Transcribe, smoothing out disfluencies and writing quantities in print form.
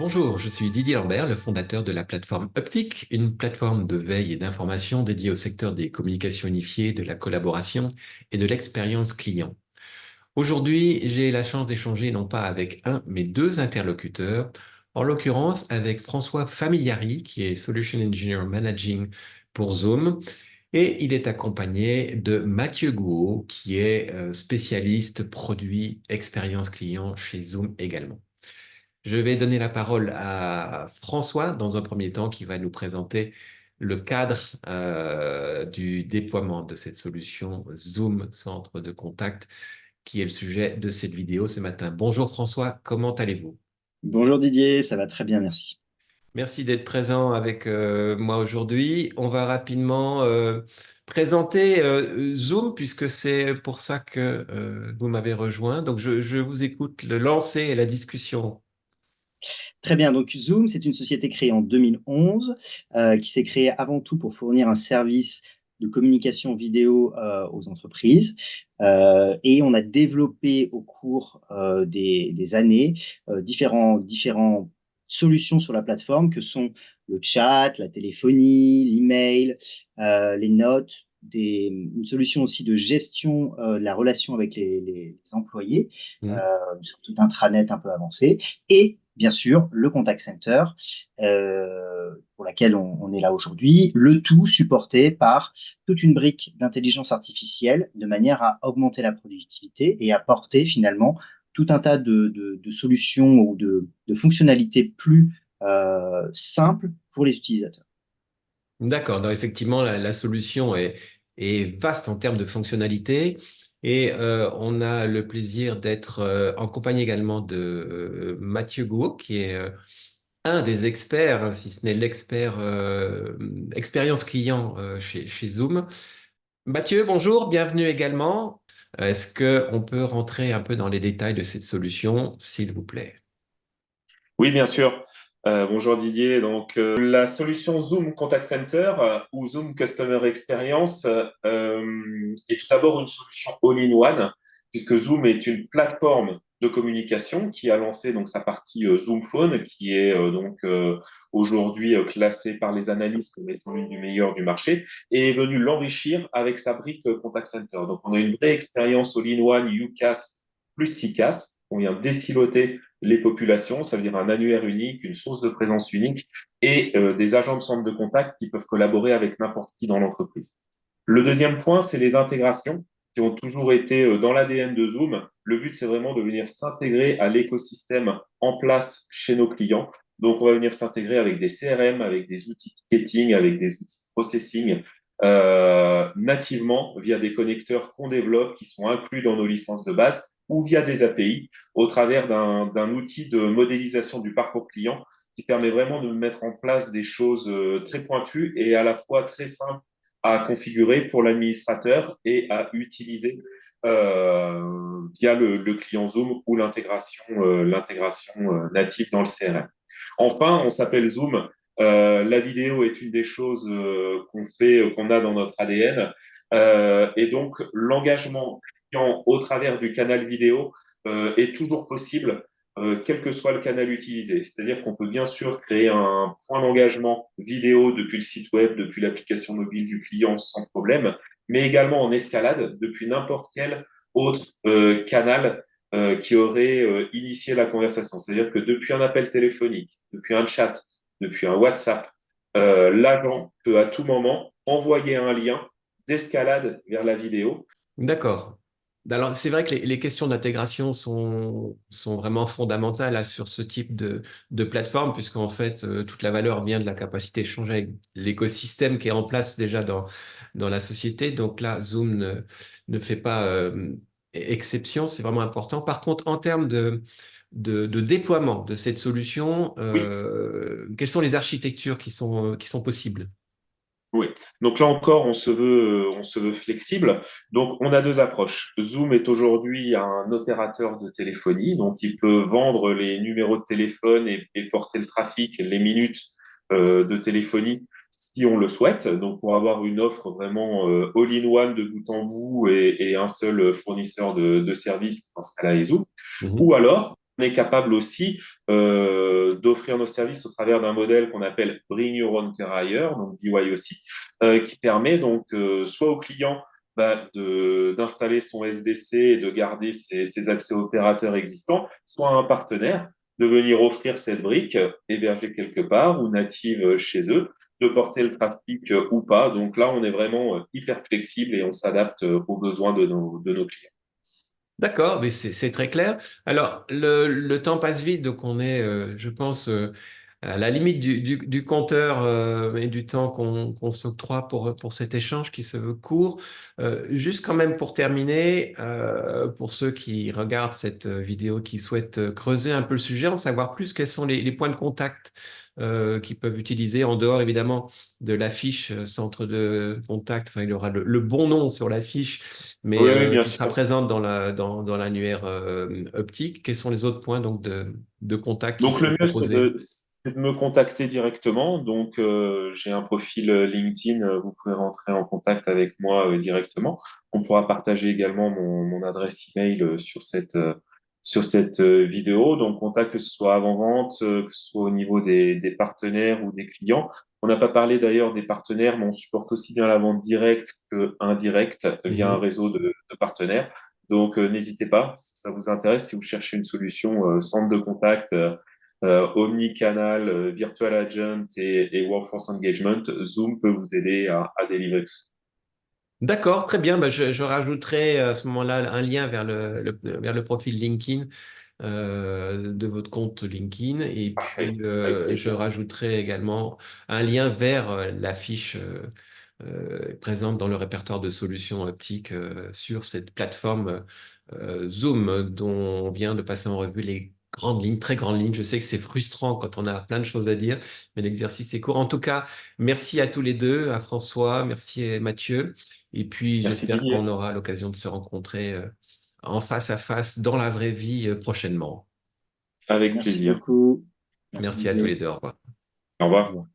Bonjour, je suis Didier Lambert, le fondateur de la plateforme Uptic, une plateforme de veille et d'information dédiée au secteur des communications unifiées, de la collaboration et de l'expérience client. Aujourd'hui, j'ai la chance d'échanger non pas avec un, mais deux interlocuteurs, en l'occurrence avec François Famigliari, qui est Solution Engineer Managing pour Zoom, et il est accompagné de Mathieu Gouault, qui est spécialiste produit expérience client chez Zoom également. Je vais donner la parole à François dans un premier temps qui va nous présenter le cadre du déploiement de cette solution Zoom Centre de Contact qui est le sujet de cette vidéo ce matin. Bonjour François, comment allez-vous? Bonjour Didier, ça va très bien, merci. Merci d'être présent avec moi aujourd'hui. On va rapidement présenter Zoom puisque c'est pour ça que vous m'avez rejoint. Donc je vous écoute le lancer et la discussion. Très bien, donc Zoom, c'est une société créée en 2011 qui s'est créée avant tout pour fournir un service de communication vidéo aux entreprises. Et on a développé au cours des années différents solutions sur la plateforme que sont le chat, la téléphonie, l'email, les notes, une solution aussi de gestion de la relation avec les employés, euh, Hmm. surtout d'intranet un peu avancé, et bien sûr le contact center pour laquelle on est là aujourd'hui, le tout supporté par toute une brique d'intelligence artificielle de manière à augmenter la productivité et apporter finalement tout un tas de solutions ou de fonctionnalités plus simples pour les utilisateurs. D'accord, donc effectivement, la solution est vaste en termes de fonctionnalités et on a le plaisir d'être en compagnie également de Mathieu Gouault, qui est un des experts, hein, si ce n'est l'expert expérience client chez Zoom. Mathieu, bonjour, bienvenue également. Est-ce qu'on peut rentrer un peu dans les détails de cette solution, s'il vous plaît? Oui, bien sûr. Bonjour Didier. Donc, la solution Zoom Contact Center ou Zoom Customer Experience est tout d'abord une solution all-in-one, puisque Zoom est une plateforme de communication qui a lancé donc sa partie Zoom Phone, qui est aujourd'hui classée par les analystes comme étant l'une des meilleures du marché, et est venue l'enrichir avec sa brique Contact Center. Donc, on a une vraie expérience all-in-one UCaaS plus CCaaS. On vient désiloter les populations, ça veut dire un annuaire unique, une source de présence unique et des agents de centre de contact qui peuvent collaborer avec n'importe qui dans l'entreprise. Le deuxième point, c'est les intégrations qui ont toujours été dans l'ADN de Zoom. Le but, c'est vraiment de venir s'intégrer à l'écosystème en place chez nos clients. Donc, on va venir s'intégrer avec des CRM, avec des outils ticketing, avec des outils de processing, nativement via des connecteurs qu'on développe qui sont inclus dans nos licences de base ou via des API au travers d'un outil de modélisation du parcours client qui permet vraiment de mettre en place des choses très pointues et à la fois très simples à configurer pour l'administrateur et à utiliser via le client Zoom ou l'intégration native dans le CRM. Enfin, on s'appelle Zoom. La vidéo est une des choses qu'on a dans notre ADN. Et donc, l'engagement client au travers du canal vidéo est toujours possible, quel que soit le canal utilisé. C'est-à-dire qu'on peut bien sûr créer un point d'engagement vidéo depuis le site web, depuis l'application mobile du client sans problème, mais également en escalade depuis n'importe quel autre canal qui aurait initié la conversation. C'est-à-dire que depuis un appel téléphonique, depuis un chat, depuis un WhatsApp, l'agent peut à tout moment envoyer un lien d'escalade vers la vidéo. D'accord. Alors, c'est vrai que les questions d'intégration sont vraiment fondamentales là, sur ce type de plateforme, puisqu'en fait, toute la valeur vient de la capacité d'échanger avec l'écosystème qui est en place déjà dans la société. Donc là, Zoom ne fait pas exception, c'est vraiment important. Par contre, en termes de déploiement de cette solution, Oui, quelles sont les architectures qui sont possibles? oui. Donc là encore, on se veut flexible. Donc on a deux approches. Zoom est aujourd'hui un opérateur de téléphonie, donc il peut vendre les numéros de téléphone et porter le trafic, les minutes de téléphonie si on le souhaite. Donc pour avoir une offre vraiment all-in-one de bout en bout et un seul fournisseur de services, dans ce cas-là est Zoom. Mhm. Ou alors, est capable aussi d'offrir nos services au travers d'un modèle qu'on appelle Bring Your Own Carrier, donc BYOC, qui permet donc soit au client d'installer son SBC et de garder ses accès opérateurs existants, soit à un partenaire de venir offrir cette brique hébergée quelque part ou native chez eux, de porter le trafic ou pas. Donc là, on est vraiment hyper flexible et on s'adapte aux besoins de nos clients. D'accord, mais c'est très clair. Alors, le temps passe vite, donc on est, je pense, à la limite du compteur et du temps qu'on s'octroie pour cet échange qui se veut court. Juste quand même pour terminer, pour ceux qui regardent cette vidéo, qui souhaitent creuser un peu le sujet, en savoir plus, quels sont les points de contact qu'ils peuvent utiliser en dehors évidemment de l'affiche centre de contact. Enfin, il y aura le bon nom sur l'affiche, mais Oui, oui, bien qui sera sûr. présente dans l'annuaire optique. Quels sont les autres points donc de contact qui Donc, le sont mieux, proposés? c'est de me contacter directement. Donc, j'ai un profil LinkedIn. Vous pouvez rentrer en contact avec moi directement. On pourra partager également mon adresse email sur cette vidéo. Donc, contact que ce soit avant-vente, que ce soit au niveau des partenaires ou des clients. On n'a pas parlé d'ailleurs des partenaires, mais on supporte aussi bien la vente directe que indirecte via un Mhm. réseau de partenaires. Donc, n'hésitez pas, si ça vous intéresse, si vous cherchez une solution centre de contact omnicanal, virtual agent et workforce engagement, Zoom peut vous aider à délivrer tout ça. D'accord, très bien. Bah, je rajouterai à ce moment-là un lien vers le profil LinkedIn de votre compte LinkedIn. Et puis, Parfait, avec je plaisir. rajouterai également un lien vers la fiche présente dans le répertoire de solutions optiques sur cette plateforme Zoom dont on vient de passer en revue les grandes lignes, très grandes lignes. Je sais que c'est frustrant quand on a plein de choses à dire, mais l'exercice est court. En tout cas, merci à tous les deux, à François, merci à Mathieu. Et puis, Merci j'espère qu'on Didier, aura l'occasion de se rencontrer en face à face dans la vraie vie prochainement. avec Merci plaisir. beaucoup. Merci Merci à tous les Didier. deux. Au revoir. Au revoir.